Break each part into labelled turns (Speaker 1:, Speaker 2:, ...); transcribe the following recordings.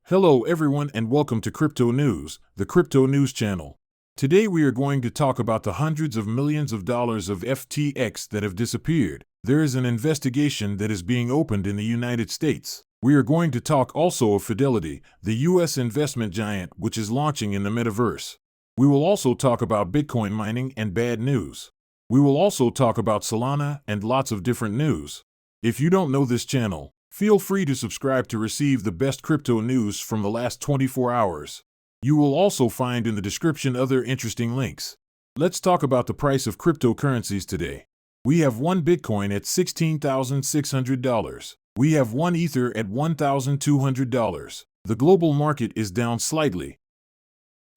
Speaker 1: Hello everyone and welcome to Crypto News, the crypto news channel. Today we are going to talk about the hundreds of millions of dollars of FTX that have disappeared. There is an investigation that is being opened in the United States. We are going to talk also of Fidelity, the US investment giant which is launching in the Metaverse. We will also talk about Bitcoin mining and bad news. We will also talk about SOLANA and lots of different news. If you don't know this channel, feel free to subscribe to receive the best crypto news from the last 24 hours. You will also find in the description other interesting links. Let's talk about the price of cryptocurrencies today. We have one Bitcoin at $16,600. We have one Ether at $1,200. The global market is down slightly.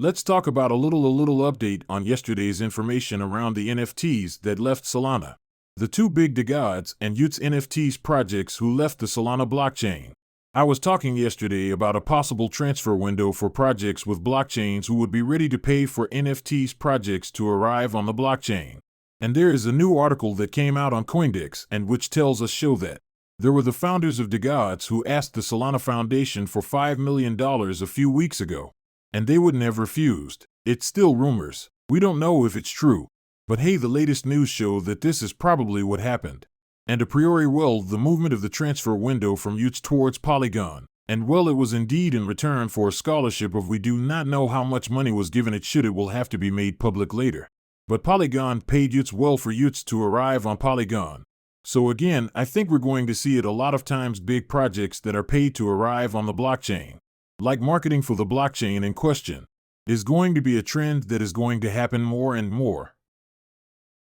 Speaker 1: Let's talk about a little update on yesterday's information around the NFTs that left SOLANA. The two big DeGods and Yoots NFTs projects who left the SOLANA blockchain. I was talking yesterday about a possible transfer window for projects with blockchains who would be ready to pay for NFTs projects to arrive on the blockchain. And there is a new article that came out on CoinDesk and which tells us that there were the founders of DeGods who asked the SOLANA Foundation for $5 million a few weeks ago. And they wouldn't have refused. It's still rumors. We don't know if it's true. But hey, the latest news show that this is probably what happened. And a priori, well, the movement of the transfer window from Yoots towards Polygon. And well, it was indeed in return for a scholarship of we do not know how much money was given it will have to be made public later. But Polygon paid Yoots well for Yoots to arrive on Polygon. So again, I think we're going to see it a lot of times, big projects that are paid to arrive on the blockchain. Like marketing for the blockchain in question is going to be a trend that is going to happen more and more.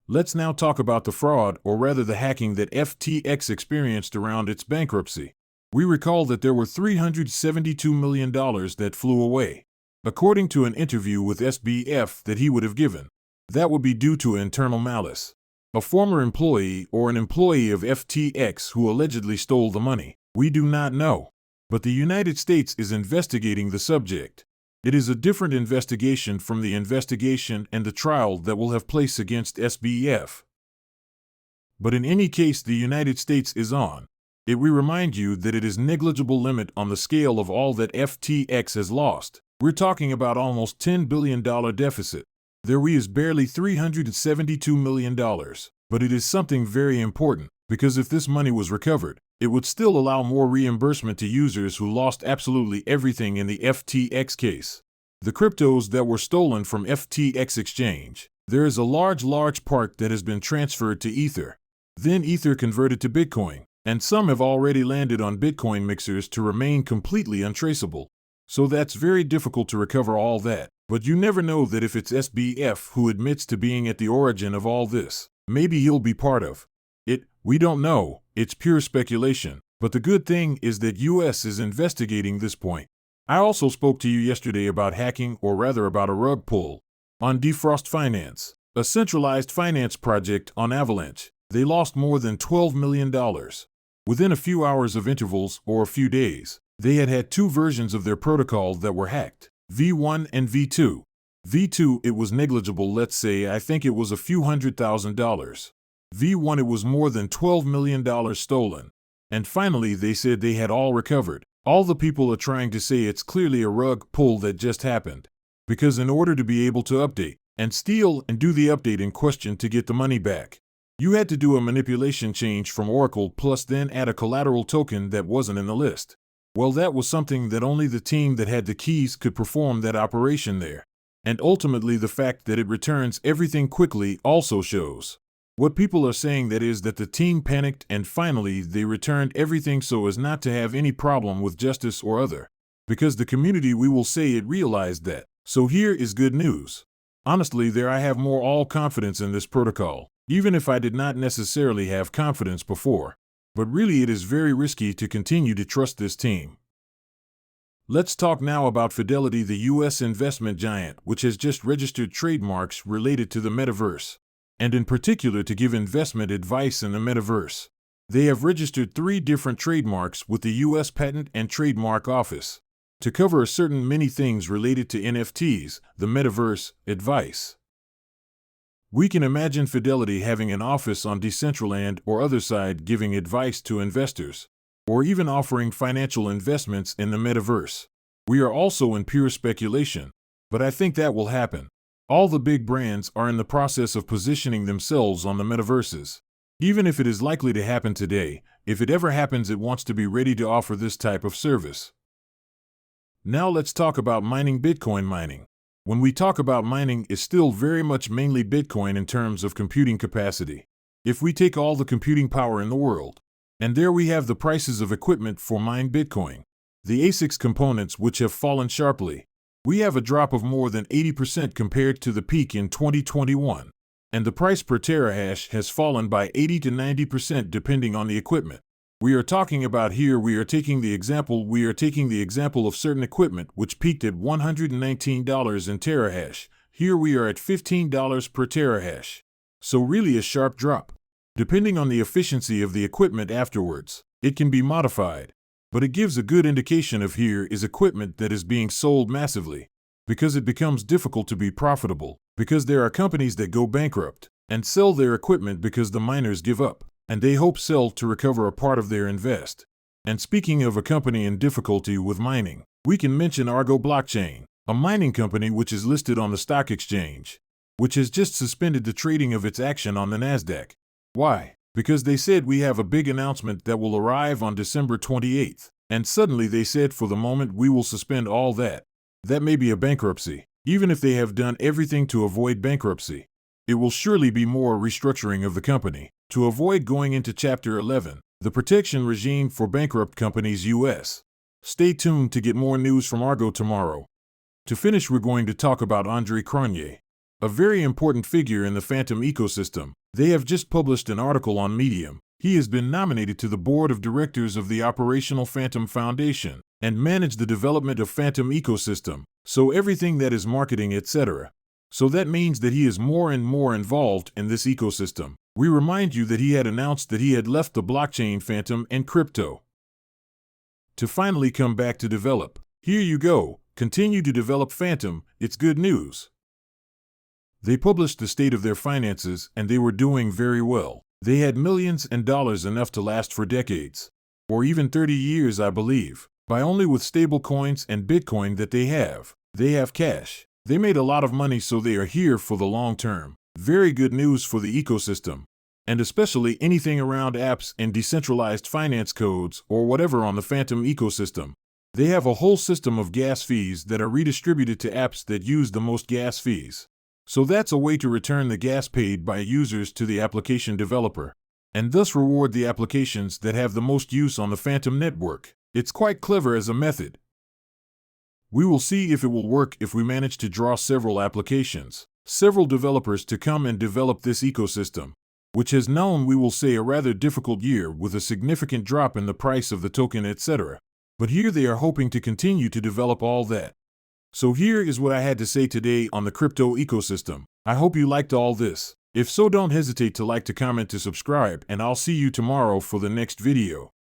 Speaker 1: Let's now talk about the fraud, or rather the hacking that FTX experienced around its bankruptcy. We recall that there were $372 million that flew away. According to an interview with SBF that he would have given, that would be due to internal malice. A former employee or an employee of FTX who allegedly stole the money. We do not know. But the United States is investigating the subject. It is a different investigation from the investigation and the trial that will have place against SBF. But in any case, the United States is on it. We remind you that it is negligible limit on the scale of all that FTX has lost. We're talking about almost $10 billion deficit. There is barely $372 million. But it is something very important, because if this money was recovered, it would still allow more reimbursement to users who lost absolutely everything in the FTX case. The cryptos that were stolen from FTX exchange. There is a large part that has been transferred to Ether. Then Ether converted to Bitcoin, and some have already landed on Bitcoin mixers to remain completely untraceable. So that's very difficult to recover all that. But you never know that if it's SBF who admits to being at the origin of all this, maybe he'll be part of it. We don't know. It's pure speculation. But the good thing is that US is investigating this point. I also spoke to you yesterday about hacking, or rather about a rug pull, on Defrost Finance, a centralized finance project on Avalanche. They lost more than $12 million. Within a few hours of intervals, or a few days, they had two versions of their protocol that were hacked, V1 and V2. V2, it was negligible, let's say, I think it was a few $100,000. V1, it was more than $12 million stolen. And finally, they said they had all recovered. All the people are trying to say it's clearly a rug pull that just happened. Because in order to be able to update and steal and do the update in question to get the money back, you had to do a manipulation change from Oracle plus then add a collateral token that wasn't in the list. Well, that was something that only the team that had the keys could perform that operation there. And ultimately, the fact that it returns everything quickly also shows. What people are saying that is that the team panicked and finally they returned everything so as not to have any problem with justice or other. Because the community, we will say, it realized that. So here is good news. Honestly, there I have more all confidence in this protocol, even if I did not necessarily have confidence before. But really it is very risky to continue to trust this team. Let's talk now about Fidelity, the US investment giant, which has just registered trademarks related to the Metaverse, and in particular to give investment advice in the Metaverse. They have registered 3 different trademarks with the US Patent and Trademark Office to cover certain many things related to NFTs, the Metaverse, advice. We can imagine Fidelity having an office on Decentraland or other side giving advice to investors, or even offering financial investments in the Metaverse. We are also in pure speculation, but I think that will happen. All the big brands are in the process of positioning themselves on the metaverses. Even if it is likely to happen today, if it ever happens, it wants to be ready to offer this type of service. Now let's talk about mining. Bitcoin mining. When we talk about mining, it's still very much mainly Bitcoin in terms of computing capacity. If we take all the computing power in the world, and there we have the prices of equipment for mine Bitcoin, the ASICs components which have fallen sharply. We have a drop of more than 80% compared to the peak in 2021. And the price per terahash has fallen by 80 to 90% depending on the equipment. We are talking about here, we are taking the example of certain equipment which peaked at $119 in terahash. Here we are at $15 per terahash. So really a sharp drop. Depending on the efficiency of the equipment afterwards, it can be modified. But it gives a good indication of here is equipment that is being sold massively, because it becomes difficult to be profitable, because there are companies that go bankrupt and sell their equipment because the miners give up, and they hope sell to recover a part of their invest. And speaking of a company in difficulty with mining, we can mention Argo Blockchain, a mining company which is listed on the stock exchange, which has just suspended the trading of its action on the Nasdaq. Why? Because they said we have a big announcement that will arrive on December 28th, and suddenly they said for the moment we will suspend all that. That may be a bankruptcy. Even if they have done everything to avoid bankruptcy, it will surely be more restructuring of the company to avoid going into Chapter 11, the protection regime for bankrupt companies US. Stay tuned to get more news from Argo tomorrow. To finish, we're going to talk about Andre Cronje, a very important figure in the Phantom ecosystem. They have just published an article on Medium. He has been nominated to the board of directors of the Operational Phantom Foundation and manage the development of Phantom ecosystem, so everything that is marketing, etc. So that means that he is more and more involved in this ecosystem. We remind you that he had announced that he had left the blockchain Phantom and crypto to finally come back to develop. Here you go, continue to develop Phantom, it's good news. They published the state of their finances and they were doing very well. They had millions and dollars, enough to last for decades, or even 30 years, I believe, by only with stable coins and Bitcoin that they have. They have cash. They made a lot of money, so they are here for the long term. Very good news for the ecosystem, and especially anything around apps and decentralized finance codes or whatever on the Phantom ecosystem. They have a whole system of gas fees that are redistributed to apps that use the most gas fees. So that's a way to return the gas paid by users to the application developer, and thus reward the applications that have the most use on the Phantom network. It's quite clever as a method. We will see if it will work if we manage to draw several applications, several developers to come and develop this ecosystem, which has known, we will say, a rather difficult year with a significant drop in the price of the token, etc. But here they are hoping to continue to develop all that. So here is what I had to say today on the crypto ecosystem. I hope you liked all this. If so, don't hesitate to like, to comment, to subscribe, and I'll see you tomorrow for the next video.